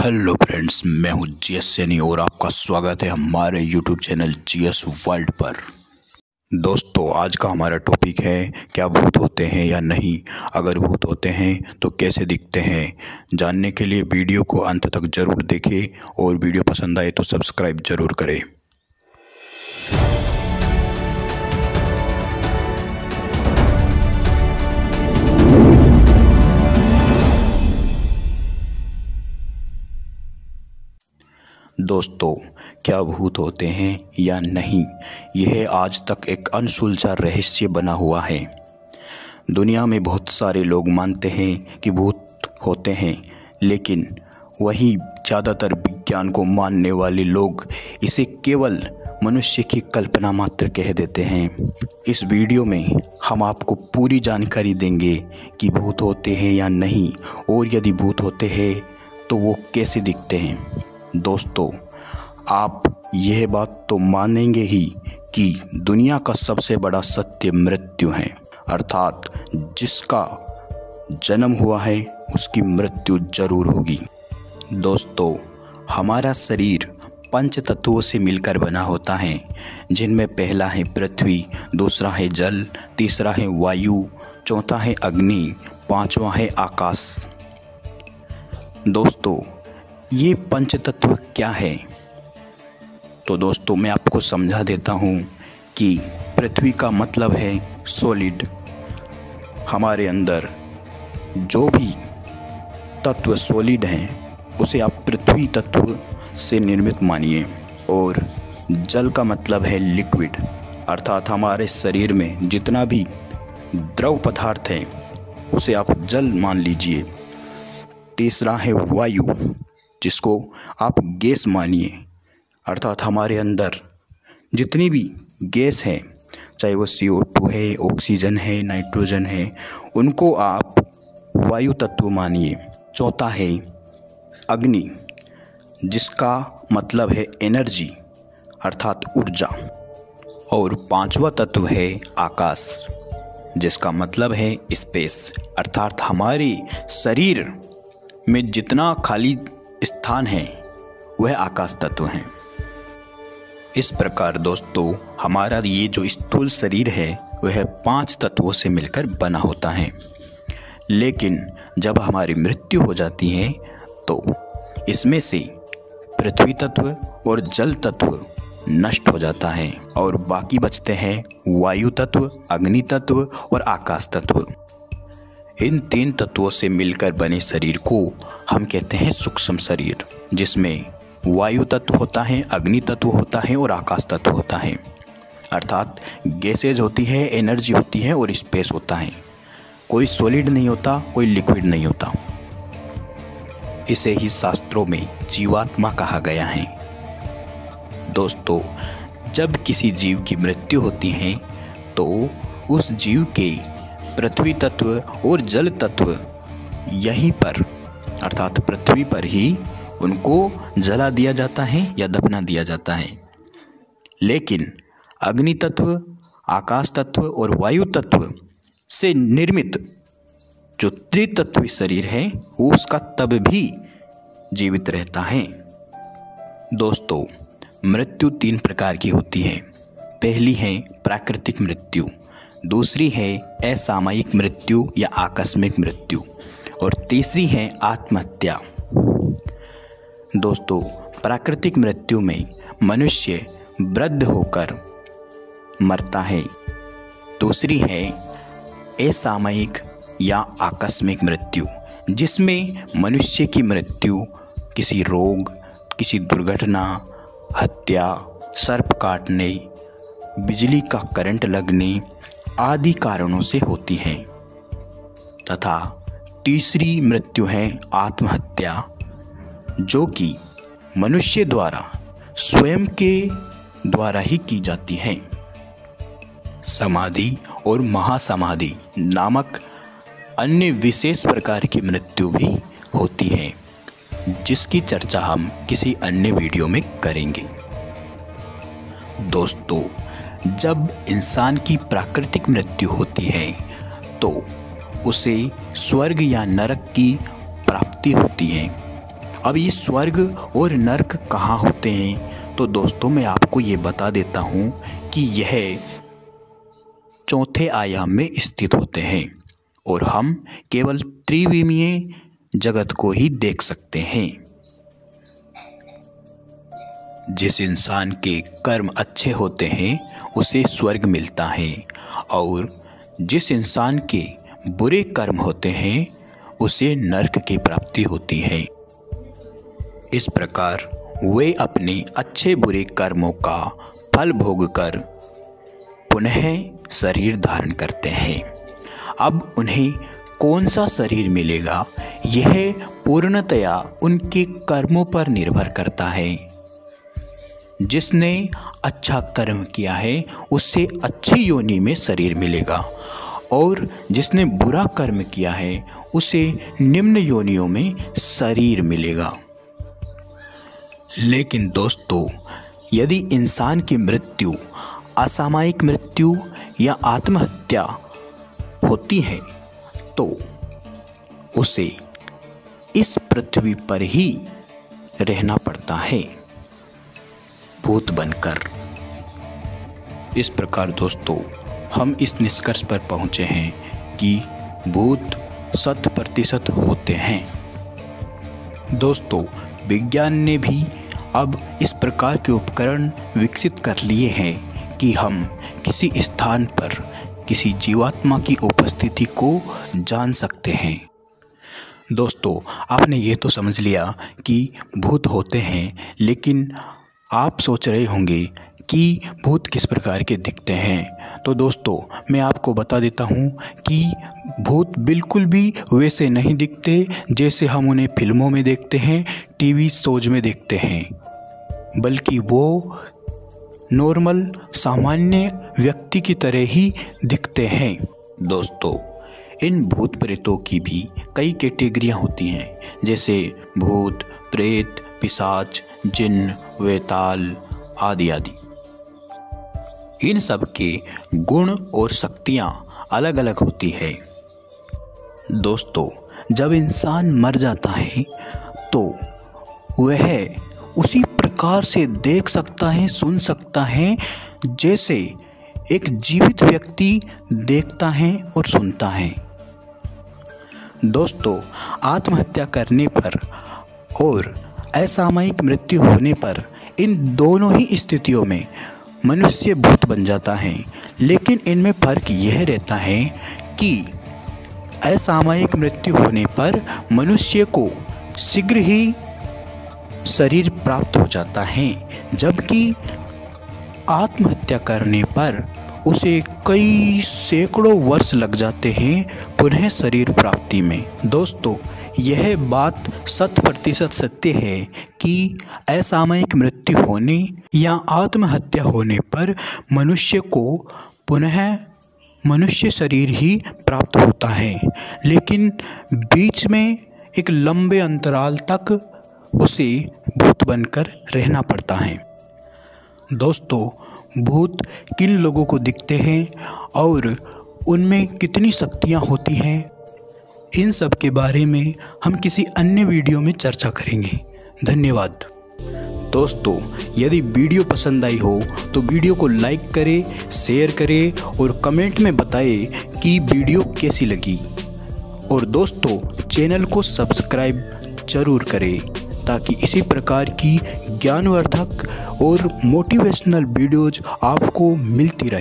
Hello friends, मैं हूं GS Saini और आपका स्वागत है हमारे यूट्यूब चैनल जीएस वर्ल्ड पर। दोस्तों, आज का हमारा टॉपिक है क्या भूत होते हैं या नहीं, अगर भूत होते हैं तो कैसे दिखते हैं। जानने के लिए वीडियो को अंत तक ज़रूर देखें और वीडियो पसंद आए तो सब्सक्राइब ज़रूर करें। दोस्तों, क्या भूत होते हैं या नहीं, यह आज तक एक अनसुलझा रहस्य बना हुआ है। दुनिया में बहुत सारे लोग मानते हैं कि भूत होते हैं, लेकिन वही ज़्यादातर विज्ञान को मानने वाले लोग इसे केवल मनुष्य की कल्पना मात्र कह देते हैं। इस वीडियो में हम आपको पूरी जानकारी देंगे कि भूत होते हैं या नहीं, और यदि भूत होते हैं तो वो कैसे दिखते हैं। दोस्तों, आप यह बात तो मानेंगे ही कि दुनिया का सबसे बड़ा सत्य मृत्यु है, अर्थात जिसका जन्म हुआ है उसकी मृत्यु जरूर होगी। दोस्तों, हमारा शरीर पंच तत्वों से मिलकर बना होता है, जिनमें पहला है पृथ्वी, दूसरा है जल, तीसरा है वायु, चौथा है अग्नि, पांचवा है आकाश। दोस्तों, ये पंच तत्व क्या है? तो दोस्तों, मैं आपको समझा देता हूँ कि पृथ्वी का मतलब है सॉलिड। हमारे अंदर जो भी तत्व सॉलिड हैं उसे आप पृथ्वी तत्व से निर्मित मानिए। और जल का मतलब है लिक्विड, अर्थात हमारे शरीर में जितना भी द्रव पदार्थ है उसे आप जल मान लीजिए। तीसरा है वायु, जिसको आप गैस मानिए, अर्थात हमारे अंदर जितनी भी गैस है, चाहे वो CO2 है, ऑक्सीजन है, नाइट्रोजन है, उनको आप वायु तत्व मानिए। चौथा है अग्नि, जिसका मतलब है एनर्जी, अर्थात ऊर्जा। और पांचवा तत्व है आकाश, जिसका मतलब है स्पेस, अर्थात हमारे शरीर में जितना खाली स्थान है वह आकाश तत्व है। इस प्रकार दोस्तों, हमारा ये जो स्थूल शरीर है वह 5 तत्वों से मिलकर बना होता है। लेकिन जब हमारी मृत्यु हो जाती है तो इसमें से पृथ्वी तत्व और जल तत्व नष्ट हो जाता है और बाकी बचते हैं वायु तत्व, अग्नि तत्व और आकाश तत्व। इन 3 तत्वों से मिलकर बने शरीर को हम कहते हैं सूक्ष्म शरीर, जिसमें वायु तत्व होता है, अग्नि तत्व होता है और आकाश तत्व होता है, अर्थात गैसेज होती है, एनर्जी होती है और स्पेस होता है। कोई सॉलिड नहीं होता, कोई लिक्विड नहीं होता। इसे ही शास्त्रों में जीवात्मा कहा गया है। दोस्तों, जब किसी जीव की मृत्यु होती है तो उस जीव के पृथ्वी तत्व और जल तत्व यहीं पर, अर्थात पृथ्वी पर ही उनको जला दिया जाता है या दफना दिया जाता है। लेकिन अग्नि तत्व, आकाश तत्व और वायु तत्व से निर्मित जो त्रितत्वीय शरीर है वो उसका तब भी जीवित रहता है। दोस्तों, मृत्यु 3 प्रकार की होती है। पहली है प्राकृतिक मृत्यु, दूसरी है असामयिक मृत्यु या आकस्मिक मृत्यु, और तीसरी है आत्महत्या। दोस्तों, प्राकृतिक मृत्यु में मनुष्य वृद्ध होकर मरता है। दूसरी है असामयिक या आकस्मिक मृत्यु, जिसमें मनुष्य की मृत्यु किसी रोग, किसी दुर्घटना, हत्या, सर्प काटने, बिजली का करंट लगने आदि कारणों से होती है। तथा तीसरी मृत्यु है आत्महत्या, जो कि मनुष्य द्वारा स्वयं के द्वारा ही की जाती है। समाधि और महासमाधि नामक अन्य विशेष प्रकार की मृत्यु भी होती है, जिसकी चर्चा हम किसी अन्य वीडियो में करेंगे। दोस्तों, जब इंसान की प्राकृतिक मृत्यु होती है तो उसे स्वर्ग या नरक की प्राप्ति होती है अब ये स्वर्ग और नर्क कहाँ होते हैं? तो दोस्तों मैं आपको ये बता देता हूँ कि यह चौथे आयाम में स्थित होते हैं और हम केवल त्रिविमीय जगत को ही देख सकते हैं। जिस इंसान के कर्म अच्छे होते हैं उसे स्वर्ग मिलता है और जिस इंसान के बुरे कर्म होते हैं उसे नरक की प्राप्ति होती है। इस प्रकार वे अपने अच्छे बुरे कर्मों का फल भोगकर पुनः शरीर धारण करते हैं। अब उन्हें कौन सा शरीर मिलेगा यह पूर्णतया उनके कर्मों पर निर्भर करता है। जिसने अच्छा कर्म किया है उससे अच्छी योनि में शरीर मिलेगा और जिसने बुरा कर्म किया है उसे निम्न योनियों में शरीर मिलेगा। लेकिन दोस्तों यदि इंसान की मृत्यु असामयिक मृत्यु या आत्महत्या होती है तो उसे इस पृथ्वी पर ही रहना पड़ता है भूत बनकर। इस प्रकार दोस्तों हम इस निष्कर्ष पर पहुँचे हैं कि भूत 100% होते हैं। दोस्तों विज्ञान ने भी अब इस प्रकार के उपकरण विकसित कर लिए हैं कि हम किसी स्थान पर किसी जीवात्मा की उपस्थिति को जान सकते हैं। दोस्तों आपने ये तो समझ लिया कि भूत होते हैं, लेकिन आप सोच रहे होंगे कि भूत किस प्रकार के दिखते हैं। तो दोस्तों मैं आपको बता देता हूँ कि भूत बिल्कुल भी वैसे नहीं दिखते जैसे हम उन्हें फिल्मों में देखते हैं, टीवी शोज में देखते हैं, बल्कि वो नॉर्मल सामान्य व्यक्ति की तरह ही दिखते हैं। दोस्तों इन भूत प्रेतों की भी कई कैटेगरियाँ होती हैं, जैसे भूत, प्रेत, पिशाच, जिन्न, वेताल आदि आदि। इन सब के गुण और शक्तियाँ अलग अलग होती है। दोस्तों जब इंसान मर जाता है तो वह उसी प्रकार से देख सकता है, सुन सकता है जैसे एक जीवित व्यक्ति देखता है और सुनता है। दोस्तों आत्महत्या करने पर और असामयिक मृत्यु होने पर इन दोनों ही स्थितियों में मनुष्य भूत बन जाता है, लेकिन इनमें फ़र्क यह रहता है कि असामयिक मृत्यु होने पर मनुष्य को शीघ्र ही शरीर प्राप्त हो जाता है, जबकि आत्महत्या करने पर उसे कई सैकड़ों वर्ष लग जाते हैं पुनः शरीर प्राप्ति में। दोस्तों यह बात 100% सत्य है कि असामयिक मृत्यु होने या आत्महत्या होने पर मनुष्य को पुनः मनुष्य शरीर ही प्राप्त होता है, लेकिन बीच में एक लंबे अंतराल तक उसे भूत बनकर रहना पड़ता है। दोस्तों भूत किन लोगों को दिखते हैं और उनमें कितनी शक्तियाँ होती हैं, इन सब के बारे में हम किसी अन्य वीडियो में चर्चा करेंगे। धन्यवाद। दोस्तों यदि वीडियो पसंद आई हो तो वीडियो को लाइक करें, शेयर करें और कमेंट में बताएं कि वीडियो कैसी लगी। और दोस्तों चैनल को सब्सक्राइब जरूर करें ताकि इसी प्रकार की ज्ञानवर्धक और मोटिवेशनल वीडियोज आपको मिलती रहे।